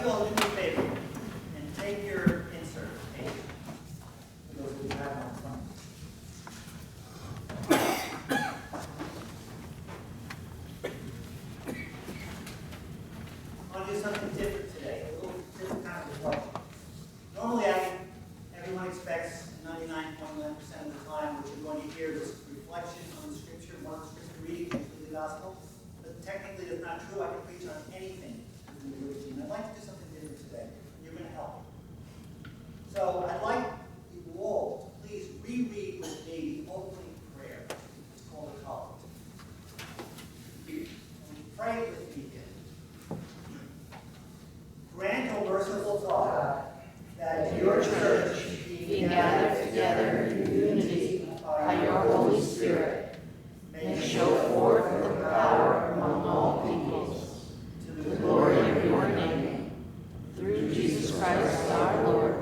you all do me a favor and take your insert page. For those of you who have one in front of you. I want to do something different today, a little different kind of reflection. Normally, everyone expects 99.9% of the time what you're going to hear is reflection on the scripture, one scripture reading, usually the gospel. But technically, that's not true. I can preach on anything in the liturgy. And I'd like to do something different today. And you're going to help. So I'd like you all to please reread with me the opening prayer. It's called a collect. Pray with me again. Grant, O merciful God, that your church, being gathered together in unity by your Holy Spirit, may show forth the power among all peoples, to the glory of your name, through Jesus Christ our Lord,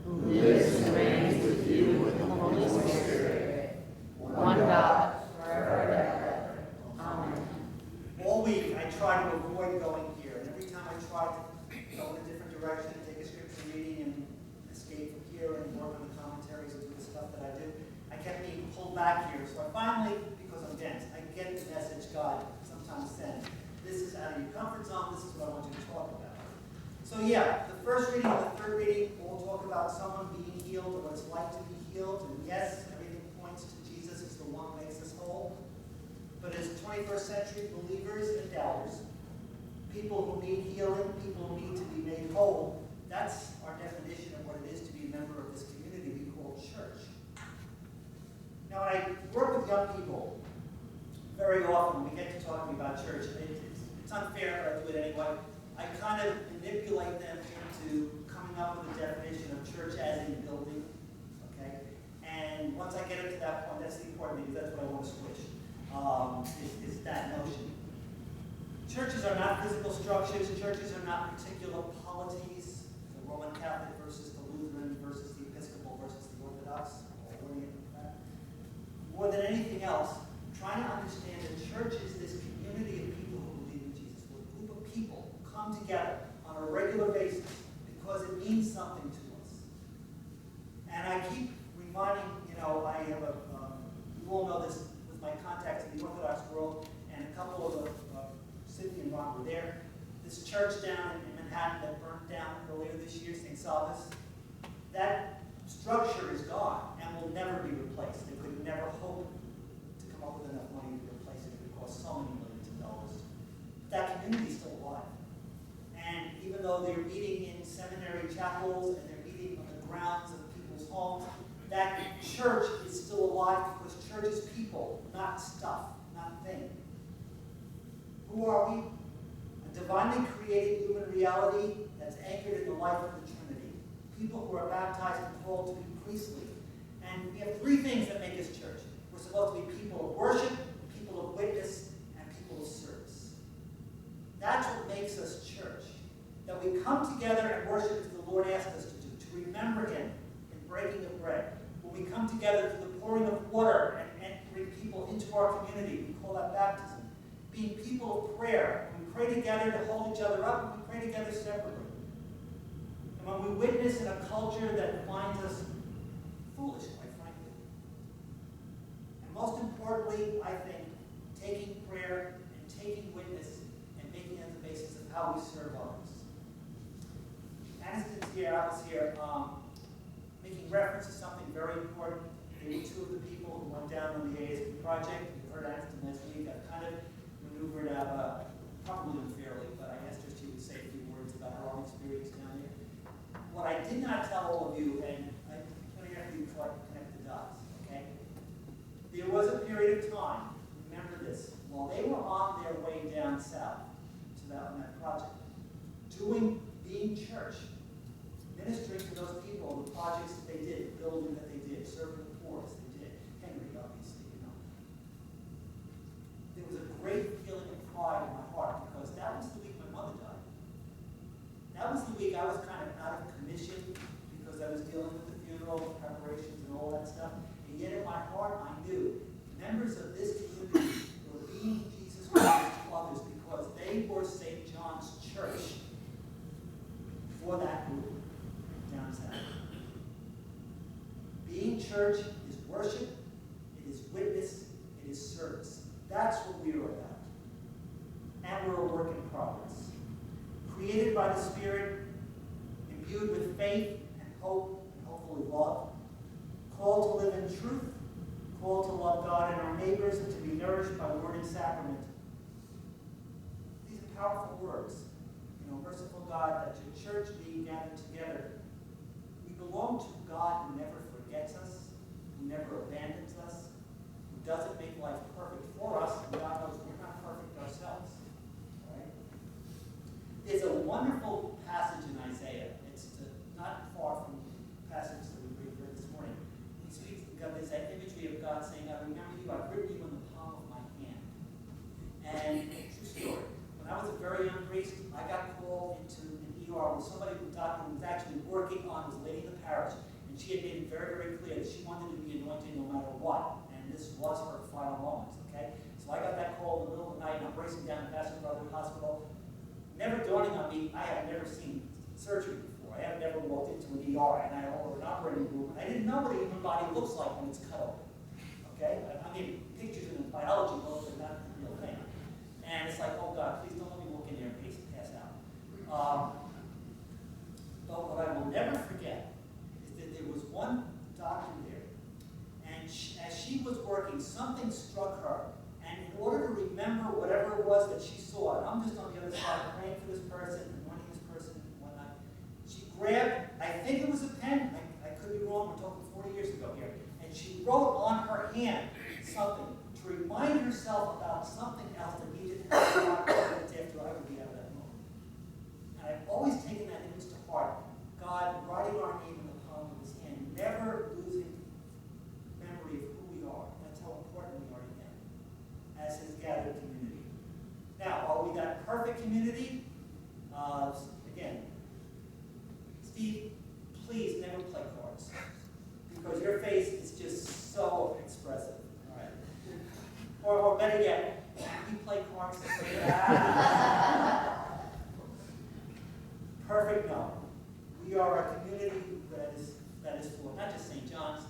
who lives and reigns with you with the Holy Spirit, one God, forever and ever. Amen. All week I try to avoid going here, and every time I try to go in a different direction, take a scripture reading and escape from here and work on the commentaries and do the stuff that I do, I kept being pulled back here. So I finally, because I'm dense, I get the message God sometimes sends. This is out of your comfort zone. This is what I want you to talk about. So yeah, the first reading and the third reading will talk about someone being healed or what it's like to be healed. And yes, everything points to Jesus as the one who makes us whole. But as 21st century believers and doubters, people who need healing, people who need to be made whole, that's our definition of what it is to be a member of this community we call church. Now, when I work with young people, very often we get to talking about church, and it's unfair, but I do it anyway. I kind of manipulate them into coming up with a definition of church as a building, okay? And once I get up to that point, that's the important thing, because that's what I want to switch, is that notion. Churches are not physical structures. Churches are not particular polities, the Roman Catholic versus the Lutheran versus the Episcopal versus the Orthodox, or Orient. More than anything else, trying to understand that church is this community of people who believe in Jesus. We're a group of people who come together on a regular basis because it means something to us. And I keep reminding, I have you all know this with my contacts in the Orthodox world, and a couple of Sydney and Ron were there. This church down in Manhattan that burned down earlier this year, St. Salva's, that structure is gone and will never be replaced. They could never hope to come up with enough money to replace it. It would cost so many millions of dollars. But that community is still alive. And even though they're meeting in seminary chapels and they're meeting on the grounds of people's homes, that church is still alive because church is people, not stuff, not things. Who are we? A divinely created human reality that's anchored in the life of the Trinity. People who are baptized and called to be priestly. And we have three things that make us church. We're supposed to be people of worship, people of witness, and people of service. That's what makes us church. That we come together and worship as the Lord asked us to do, to remember Him in breaking of bread. When we come together to the pouring of water and entering people into our community, we call that baptism. Being people of prayer. We pray together to hold each other up, and we pray together separately. And when we witness in a culture that finds us foolish, quite frankly. And most importantly, I think, taking prayer and taking witness and making it the basis of how we serve others. Aniston's here, I was here, making reference to something very important. They were two of the people who went down on the ASB project. You heard Aniston last week. I've kind of maneuvered out, probably unfairly, but I asked her if she would say a few words about her own experience down there. What I did not tell all of you, and I'm going to have you try to connect the dots, okay? There was a period of time, remember this, while they were on their way down south to that project, being church, ministering to those people, the projects that they did, building that they did, serving the poor as they did, Henry, obviously, There was a great feeling of pride in my heart because that was the week my mother died. That was the week I was kind of out of commission because I was dealing with the funeral preparations and all that stuff. And yet in my heart, I knew members of this community were being Jesus Christ to others because they were St. John's Church. for that group downtown. Being church is worship, it is witness, it is service. That's what we are about. And we're a work in progress. Created by the Spirit, imbued with faith and hope and hopefully love, called to live in truth, called to love God and our neighbors, and to be nourished by word and sacrament. These are powerful words. Merciful God, that your church being gathered together, we belong to God who never forgets us, who never abandons us, who doesn't make life perfect for us, and God knows we're not perfect ourselves. Right? There's a wonderful passage in Isaiah. It's not far from the passage that we read this morning. He speaks, there's that imagery of God saying, I remember you, I've written you in the palm of my hand. And true story. When I was a very young priest, I got called into an ER with somebody who the doctor was actually working on, was a lady in the parish, and she had made it very, very clear that she wanted to be anointed no matter what, and this was her final moments, okay? So I got that call in the middle of the night, and I'm racing down to Pastor Brother Hospital. Never dawning on me, I have never seen surgery before. I have never walked into an ER, and I or an operating room, and I didn't know what a human body looks like when it's cut open, okay? I mean, pictures in a biology book, but not the real thing. And it's like, oh God, please don't let me walk in there and pass out. But what I will never forget is that there was one doctor there, and as she was working, something struck her. And in order to remember whatever it was that she saw, and I'm just on the other side praying for this person, anointing this person, and whatnot, she grabbed, I think it was a pen, I could be wrong, we're talking 40 years ago here, and she wrote on her hand something to remind herself about something else that needed to happen after I would be out of that moment. And I've always taken that image to heart. God writing our name in the palm of his hand, never losing memory of who we are. That's how important we are to him as his gathered community. Now, are we that perfect community? Again, Steve, please never play cards, because your face is just so expressive. Or better yet, we play cards. Perfect, no. We are a community that is for not just St. John's,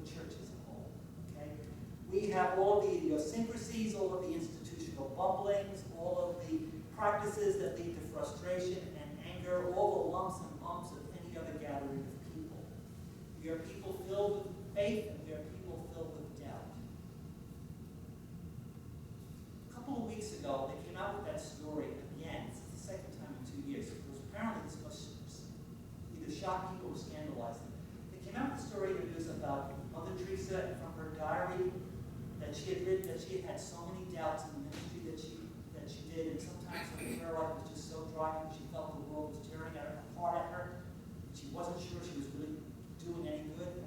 the church as a whole. Okay? We have all the idiosyncrasies, all of the institutional bumblings, all of the practices that lead to frustration and anger, all the lumps and bumps of any other gathering of people. We are people filled with faith, and we are people filled with doubt. A couple of weeks ago, they came out with that story again. It's the second time in 2 years. It was apparently this must either shock people or scandalize them. They came out with a story in the news about Mother Teresa from her diary that she had written, that she had had so many doubts in the ministry that she did, and sometimes her prayer life was just so dry and she felt the world was tearing apart at her. She wasn't sure she was really doing any good.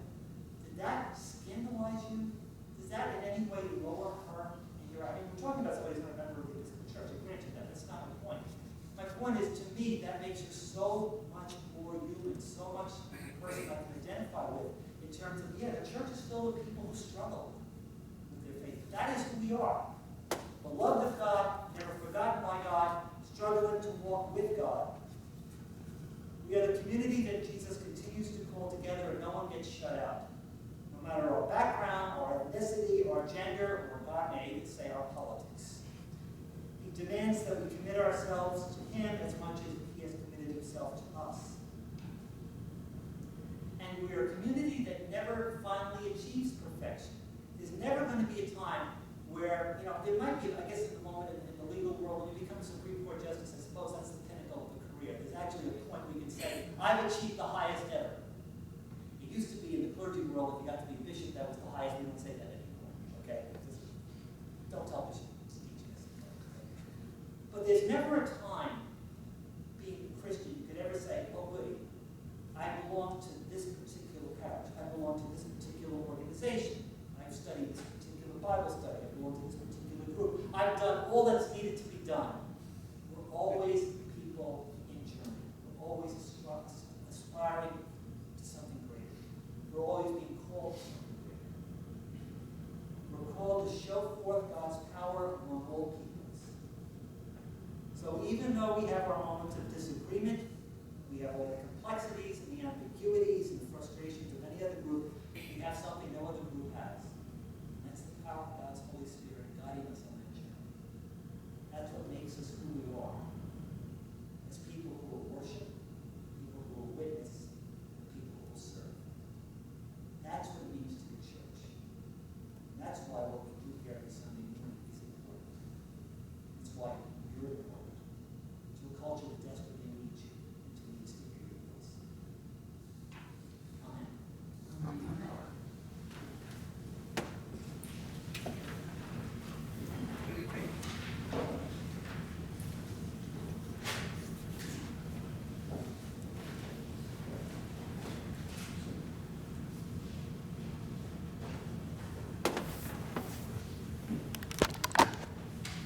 Did that scandalize you? Does that in any way lower her? I mean, we're talking about somebody who's not a member of the Episcopal Church. I grant you that. That's not my point. My point is, to me, that makes you so much more human, so much a person I can identify with in terms of, yeah, the church is filled with people who struggle with their faith. That is who we are. Beloved of God, never forgotten by God, struggling to walk with God. We are the community that Jesus continues to call together, and no one gets shut out. No matter our background, our ethnicity, our gender, or God may even say our politics. He demands that we commit ourselves to him as much as he has committed himself to us. And we are a community that never finally achieves perfection. There's never going to be a time where, there might be, I guess, at the moment in the legal world, when you become a Supreme Court justice, I suppose that's the pinnacle of the career. There's actually a point where you can say, I've achieved the highest ever. It used to be in the clergy world, if you got to be a bishop, that was the highest. We don't say that anymore. Okay? Don't tell bishops teaching us. But there's never a time, being a Christian, you could ever say, oh, goody, I belong to this particular parish. I belong to this particular organization. I've studied this particular Bible study. I belong to this particular group. I've done all that's needed to be done. We're always people in journey. We're always aspiring to something greater. We're always being called to something greater. We're called to show forth God's power among all peoples. So even though we have our moments of disagreement, we have all the complexities and the ambiguities and the